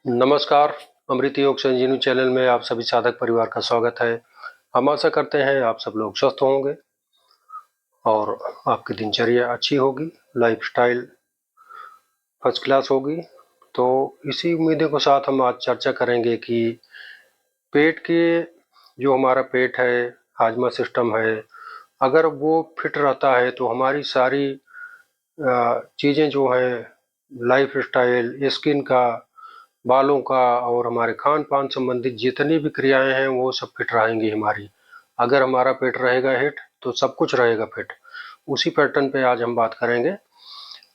नमस्कार। अमृत योग संजीवनी चैनल में आप सभी साधक परिवार का स्वागत है। हम आशा करते हैं आप सब लोग स्वस्थ होंगे और आपकी दिनचर्या अच्छी होगी, लाइफस्टाइल फर्स्ट क्लास होगी। तो इसी उम्मीदों के साथ हम आज चर्चा करेंगे कि पेट के जो हमारा पेट है, हाजमा सिस्टम है, अगर वो फिट रहता है तो हमारी सारी चीज़ें जो हैं, लाइफस्टाइल, स्किन का, बालों का और हमारे खान पान संबंधित जितनी भी क्रियाएं हैं वो सब फिट रहेंगी हमारी। अगर हमारा पेट रहेगा हिट तो सब कुछ रहेगा फिट। उसी पैटर्न पे आज हम बात करेंगे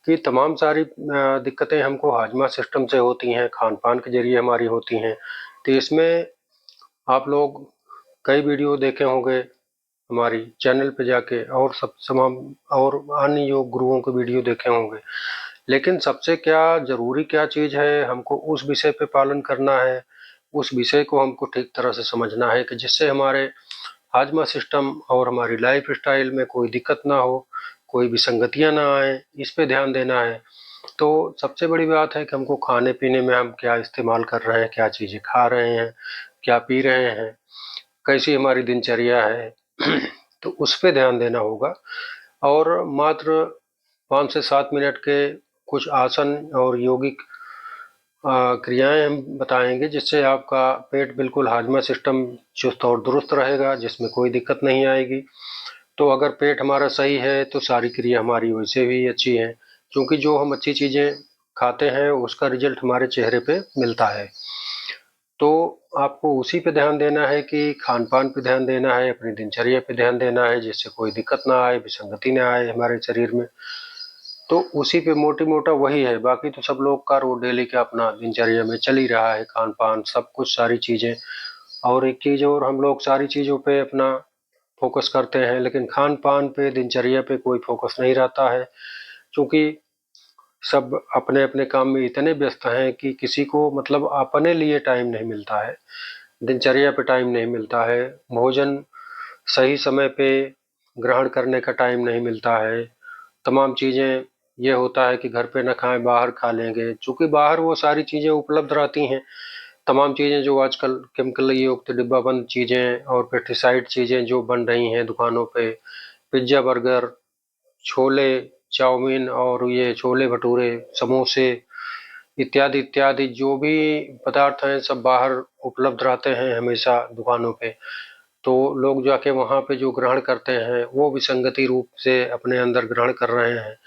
कि तमाम सारी दिक्कतें हमको हाजमा सिस्टम से होती हैं, खान पान के जरिए हमारी होती हैं। तो इसमें आप लोग कई वीडियो देखे होंगे हमारी चैनल पे जाके, और सब तमाम और अन्य योग गुरुओं के वीडियो देखे होंगे। लेकिन सबसे क्या जरूरी क्या चीज है, हमको उस विषय पे पालन करना है, उस विषय को हमको ठीक तरह से समझना है कि जिससे हमारे हाजमा सिस्टम और हमारी लाइफ स्टाइल में कोई दिक्कत ना हो, कोई विसंगतियां ना आए, इस पे ध्यान देना है। तो सबसे बड़ी बात है कि हमको खाने पीने में हम क्या इस्तेमाल कर रहे हैं, क्या चीजें खा रहे हैं, क्या पी रहे हैं, कैसी हमारी दिनचर्या है तो उस पे ध्यान देना होगा। और मात्र 5 से 7 मिनट के कुछ आसन और योगिक क्रियाएं हम बताएंगे जिससे आपका पेट बिल्कुल हाजमा सिस्टम चुस्त और दुरुस्त रहेगा, जिसमें कोई दिक्कत नहीं आएगी। तो अगर पेट हमारा सही है तो सारी क्रिया हमारी वैसे भी अच्छी है, क्योंकि जो हम अच्छी चीज़ें खाते हैं उसका रिजल्ट हमारे चेहरे पे मिलता है। तो आपको उसी पे ध्यान देना है कि खान पान पे ध्यान देना है, अपनी दिनचर्या पे ध्यान देना है, जिससे कोई दिक्कत ना आए, विसंगति ना आए हमारे शरीर में। तो उसी पे मोटी मोटा वही है। बाकी तो सब लोग का रोज डेली का अपना दिनचर्या में चल ही रहा है, खान पान सब कुछ सारी चीजें। और एक चीज और, हम लोग सारी चीजों पे अपना फोकस करते हैं लेकिन खान पान पे, दिनचर्या पे कोई फोकस नहीं रहता है, क्योंकि सब अपने अपने काम में इतने व्यस्त हैं कि किसी को मतलब अपने लिए टाइम नहीं मिलता है, दिनचर्या पे टाइम नहीं मिलता है, भोजन सही समय पे ग्रहण करने का टाइम नहीं मिलता है। तमाम चीज़ें, ये होता है कि घर पे ना खाएं, बाहर खा लेंगे, चूंकि बाहर वो सारी चीज़ें उपलब्ध रहती हैं। तमाम चीज़ें जो आजकल केमिकल युक्त डिब्बाबंद चीज़ें और पेस्टिसाइड चीज़ें जो बन रही हैं दुकानों पे, पिज्ज़ा, बर्गर, छोले, चाउमीन और ये छोले भटूरे, समोसे इत्यादि इत्यादि जो भी पदार्थ हैं सब बाहर उपलब्ध रहते हैं हमेशा दुकानों पे। तो लोग जाके वहाँ पे जो ग्रहण करते हैं वो विसंगति रूप से अपने अंदर ग्रहण कर रहे हैं।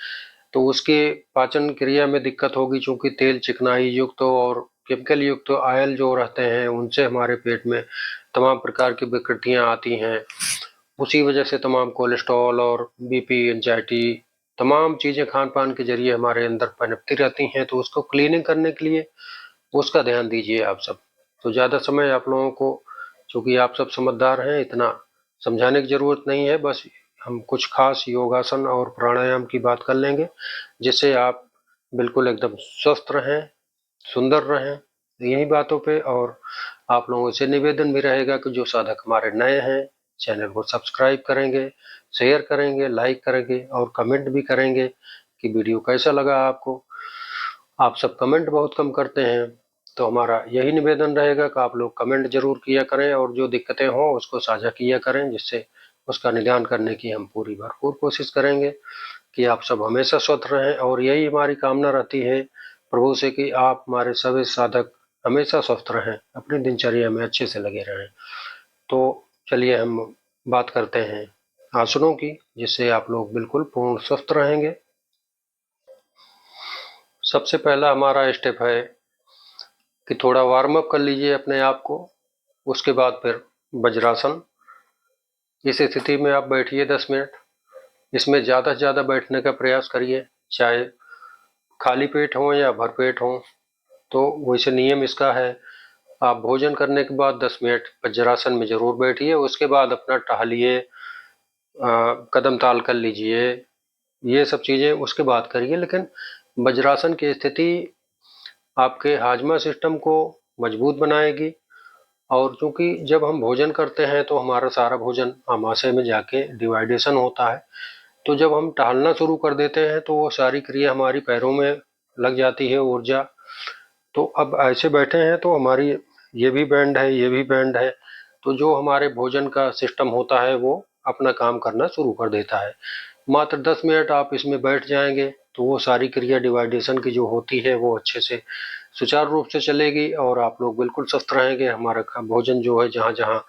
तो उसके पाचन क्रिया में दिक्कत होगी, चूंकि तेल चिकनाई युक्त और केमिकल युक्त आयल जो रहते हैं उनसे हमारे पेट में तमाम प्रकार की विकृतियां आती हैं। उसी वजह से तमाम कोलेस्ट्रॉल और बीपी, एंजाइटी, तमाम चीजें खान पान के जरिए हमारे अंदर पनपती रहती हैं। तो उसको क्लीनिंग करने के लिए उसका ध्यान दीजिए आप सब। तो ज़्यादा समय आप लोगों को, चूंकि आप सब समझदार हैं, इतना समझाने की जरूरत नहीं है। बस हम कुछ खास योगासन और प्राणायाम की बात कर लेंगे जिससे आप बिल्कुल एकदम स्वस्थ रहें, सुंदर रहें, यही बातों पे। और आप लोगों से निवेदन भी रहेगा कि जो साधक हमारे नए हैं चैनल को सब्सक्राइब करेंगे, शेयर करेंगे, लाइक करेंगे और कमेंट भी करेंगे कि वीडियो कैसा लगा आपको। आप सब कमेंट बहुत कम करते हैं, तो हमारा यही निवेदन रहेगा कि आप लोग कमेंट जरूर किया करें और जो दिक्कतें हों उसको साझा किया करें, जिससे उसका निदान करने की हम पूरी भरपूर कोशिश करेंगे कि आप सब हमेशा स्वस्थ रहें। और यही हमारी कामना रहती है प्रभु से कि आप हमारे सभी साधक हमेशा स्वस्थ रहें, अपनी दिनचर्या में अच्छे से लगे रहें। तो चलिए हम बात करते हैं आसनों की, जिससे आप लोग बिल्कुल पूर्ण स्वस्थ रहेंगे। सबसे पहला हमारा स्टेप है कि थोड़ा वार्म अप कर लीजिए अपने आप को। उसके बाद फिर वज्रासन। इस स्थिति में आप बैठिए 10 मिनट। इसमें ज़्यादा से ज़्यादा बैठने का प्रयास करिए, चाहे खाली पेट हो या भरपेट हो। तो वैसे नियम इसका है, आप भोजन करने के बाद 10 मिनट वज्रासन में जरूर बैठिए। उसके बाद अपना टहलिए, कदम ताल कर लीजिए, ये सब चीज़ें उसके बाद करिए। लेकिन वज्रासन की स्थिति आपके हाजमा सिस्टम को मजबूत बनाएगी। और चूंकि जब हम भोजन करते हैं तो हमारा सारा भोजन आमाशय में जाके डिवाइडेशन होता है। तो जब हम टहलना शुरू कर देते हैं तो वो सारी क्रिया हमारी पैरों में लग जाती है, ऊर्जा तो अब ऐसे बैठे हैं तो हमारी ये भी बैंड है, ये भी बैंड है, तो जो हमारे भोजन का सिस्टम होता है वो अपना काम करना शुरू कर देता है। मात्र 10 मिनट आप इसमें बैठ जाएंगे तो वो सारी क्रिया डिवाइडेशन की जो होती है वो अच्छे से सुचारू रूप से चलेगी और आप लोग बिल्कुल स्वस्थ रहेंगे। हमारा भोजन जो है जहाँ जहाँ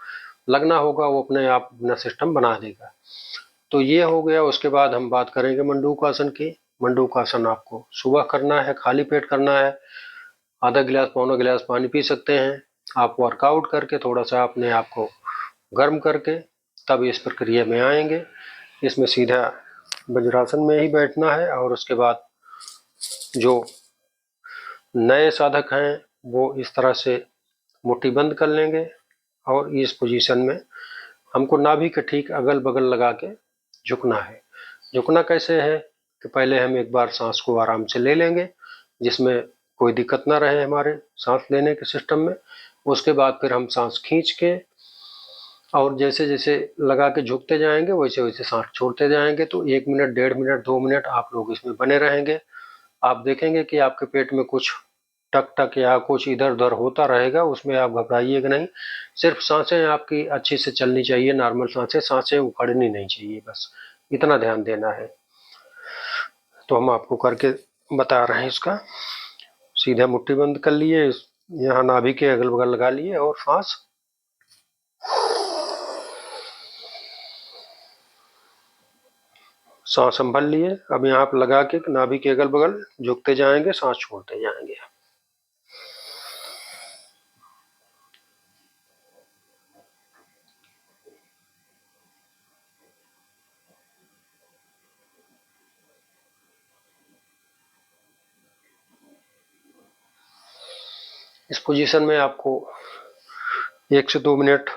लगना होगा वो अपने आप अपना सिस्टम बना देगा। तो ये हो गया। उसके बाद हम बात करेंगे मंडूकासन की। मंडूकासन आपको सुबह करना है, खाली पेट करना है। आधा गिलास पौना गिलास पानी पी सकते हैं। आप वर्कआउट करके थोड़ा सा अपने आप को गर्म करके तब इस प्रक्रिया में आएंगे। इसमें सीधा वज्रासन में ही बैठना है और उसके बाद जो नए साधक हैं वो इस तरह से मुट्ठी बंद कर लेंगे और इस पोजीशन में हमको नाभि के ठीक अगल बगल लगा के झुकना है। झुकना कैसे है कि पहले हम एक बार सांस को आराम से ले लेंगे जिसमें कोई दिक्कत ना रहे हमारे सांस लेने के सिस्टम में। उसके बाद फिर हम सांस खींच के और जैसे जैसे लगा के झुकते जाएंगे वैसे वैसे सांस छोड़ते जाएंगे। तो 1 मिनट 1.5 मिनट 2 मिनट आप लोग इसमें बने रहेंगे। आप देखेंगे कि आपके पेट में कुछ टक टक या कुछ इधर उधर होता रहेगा, उसमें आप घबराइएगा नहीं। सिर्फ सांसें आपकी अच्छी से चलनी चाहिए, नॉर्मल सांसें उखड़नी नहीं चाहिए, बस इतना ध्यान देना है। तो हम आपको करके बता रहे हैं इसका। सीधा मुट्ठी बंद कर लिए, यहाँ नाभि के अगल बगल लगा लिए और सांस संभल लिए। अब यहाँ पे लगा के नाभि के अगल बगल झुकते जाएंगे, सांस छोड़ते जाएंगे। इस पोजीशन में आपको 1 से 2 मिनट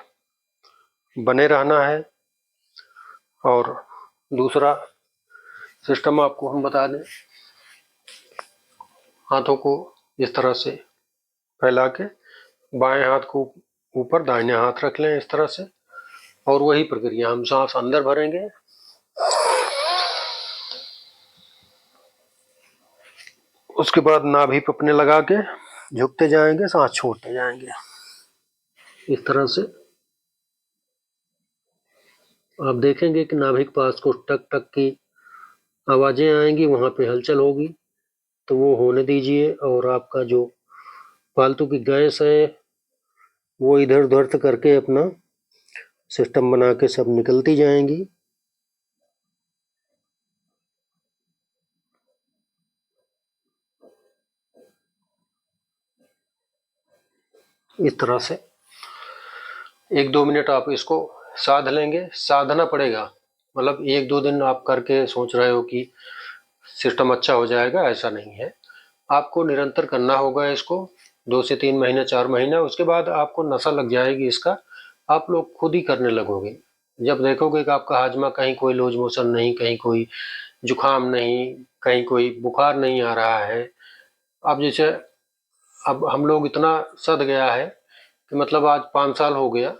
बने रहना है। और दूसरा सिस्टम आपको हम बता दें, हाथों को इस तरह से फैला के बाएं हाथ को ऊपर दाहिने हाथ रख लें इस तरह से और वही प्रक्रिया हम सांस अंदर भरेंगे, उसके बाद नाभि पे अपने लगा के झुकते जाएंगे, सांस छोड़ते जाएंगे इस तरह से। आप देखेंगे कि नाभि के पास कुछ टक टक की आवाजें आएंगी, वहां पे हलचल होगी तो वो होने दीजिए। और आपका जो फालतू की गैस है वो इधर उधर से करके अपना सिस्टम बना के सब निकलती जाएंगी। इस तरह से 1-2 मिनट आप इसको साध लेंगे। साधना पड़ेगा, मतलब 1-2 दिन आप करके सोच रहे हो कि सिस्टम अच्छा हो जाएगा, ऐसा नहीं है। आपको निरंतर करना होगा इसको 2 से 3 महीने 4 महीने। उसके बाद आपको नशा लग जाएगी इसका, आप लोग खुद ही करने लगोगे। जब देखोगे कि आपका हाजमा कहीं कोई लूज मोशन नहीं, कहीं कोई जुकाम नहीं, कहीं कोई बुखार नहीं आ रहा है। अब जैसे अब हम लोग इतना सध गया है कि मतलब आज 5 साल हो गया,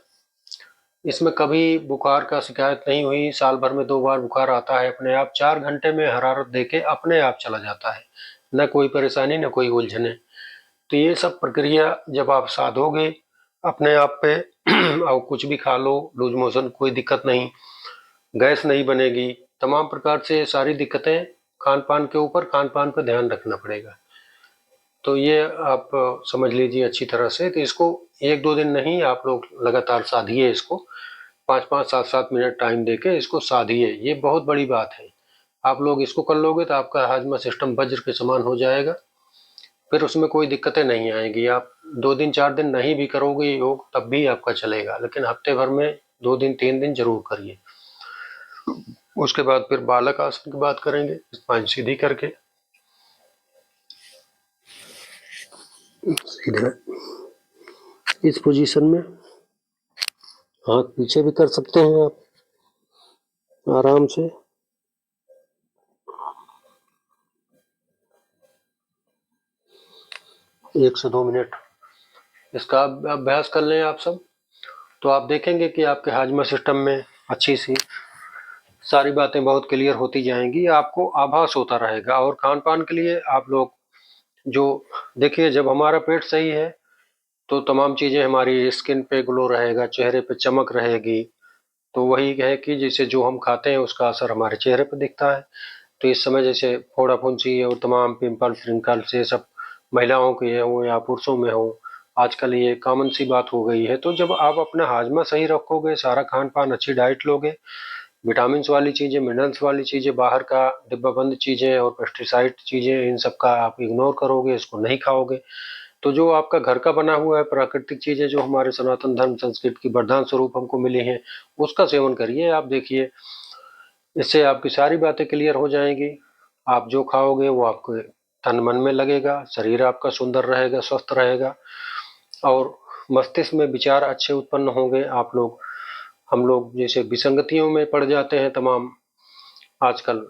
इसमें कभी बुखार का शिकायत नहीं हुई। साल भर में 2 बार बुखार आता है अपने आप, 4 घंटे में हरारत देके अपने आप चला जाता है, न कोई परेशानी न कोई उलझने। तो ये सब प्रक्रिया जब आप साधोगे अपने आप पे और कुछ भी खा लो, लूज मोशन कोई दिक्कत नहीं, गैस नहीं बनेगी, तमाम प्रकार से सारी दिक्कतें खान पान के ऊपर, खान पान पर ध्यान रखना पड़ेगा। तो ये आप समझ लीजिए अच्छी तरह से। तो इसको 1-2 दिन नहीं, आप लोग लगातार साधिए इसको, 5-5 7-7 मिनट टाइम देके इसको साधिए। ये बहुत बड़ी बात है। आप लोग इसको कर लोगे तो आपका हाजमा सिस्टम वज्र के समान हो जाएगा, फिर उसमें कोई दिक्कतें नहीं आएगी। आप 2 दिन 4 दिन नहीं भी करोगे योग तब भी आपका चलेगा, लेकिन हफ्ते भर में 2 दिन 3 दिन जरूर करिए। उसके बाद फिर बालक आसन की बात करेंगे, स्पाइन सीधी करके सीधा इस पोजीशन में हाथ पीछे भी कर सकते हैं आप आराम से। एक से 2 मिनट इसका अभ्यास कर लें आप सब, तो आप देखेंगे कि आपके हाजमा सिस्टम में अच्छी सी सारी बातें बहुत क्लियर होती जाएंगी, आपको आभास होता रहेगा। और खान पान के लिए आप लोग जो देखिए, जब हमारा पेट सही है तो तमाम चीज़ें हमारी स्किन पे ग्लो रहेगा, चेहरे पे चमक रहेगी। तो वही है कि जैसे जो हम खाते हैं उसका असर हमारे चेहरे पे दिखता है। तो इस समय जैसे फोड़ा-फुंसी और तमाम पिंपल्स, रिंकल्स ये सब महिलाओं के हों या पुरुषों में हो, आजकल ये कॉमन सी बात हो गई है। तो जब आप अपना हाजमा सही रखोगे, सारा खान-पान अच्छी डाइट लोगे, विटामिन्स वाली चीज़ें, मिनरल्स वाली चीज़ें, बाहर का डिब्बाबंद चीज़ें और पेस्टिसाइड चीज़ें, इन सब का आप इग्नोर करोगे, इसको नहीं खाओगे, तो जो आपका घर का बना हुआ है प्राकृतिक चीज़ें जो हमारे सनातन धर्म संस्कृति की वरदान स्वरूप हमको मिली हैं, उसका सेवन करिए। आप देखिए, इससे आपकी सारी बातें क्लियर हो जाएंगी। आप जो खाओगे वो आपके तन मन में लगेगा, शरीर आपका सुंदर रहेगा, स्वस्थ रहेगा और मस्तिष्क में विचार अच्छे उत्पन्न होंगे। आप लोग, हम लोग जैसे विसंगतियों में पड़ जाते हैं तमाम, आजकल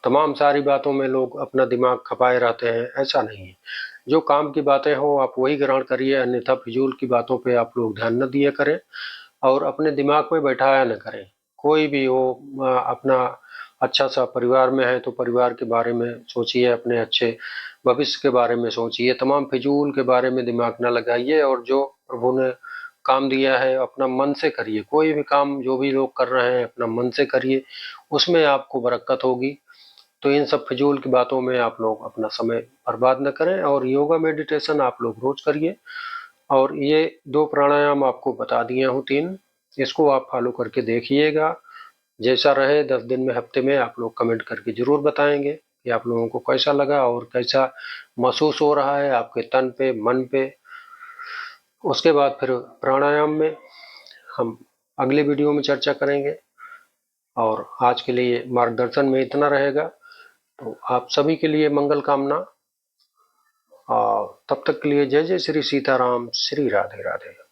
तमाम सारी बातों में लोग अपना दिमाग खपाए रहते हैं, ऐसा नहीं है। जो काम की बातें हो आप वही ग्रहण करिए, अन्यथा फिजूल की बातों पे आप लोग ध्यान न दिया करें और अपने दिमाग में बैठाया न करें। कोई भी हो, अपना अच्छा सा परिवार में है तो परिवार के बारे में सोचिए, अपने अच्छे भविष्य के बारे में सोचिए, तमाम फिजूल के बारे में दिमाग न लगाइए और जो प्रभु ने काम दिया है अपना मन से करिए। कोई भी काम जो भी लोग कर रहे हैं अपना मन से करिए, उसमें आपको बरकत होगी। तो इन सब फिजूल की बातों में आप लोग अपना समय बर्बाद न करें और योगा मेडिटेशन आप लोग रोज करिए। और ये 2 प्राणायाम आपको बता दिए हूँ 3, इसको आप फॉलो करके देखिएगा। जैसा रहे 10 दिन में, हफ्ते में आप लोग कमेंट करके ज़रूर बताएंगे कि आप लोगों को कैसा लगा और कैसा महसूस हो रहा है आपके तन पे, मन पे। उसके बाद फिर प्राणायाम में हम अगले वीडियो में चर्चा करेंगे और आज के लिए मार्गदर्शन में इतना रहेगा। तो आप सभी के लिए मंगल कामना और तब तक के लिए जय जय श्री सीताराम, श्री राधे राधे।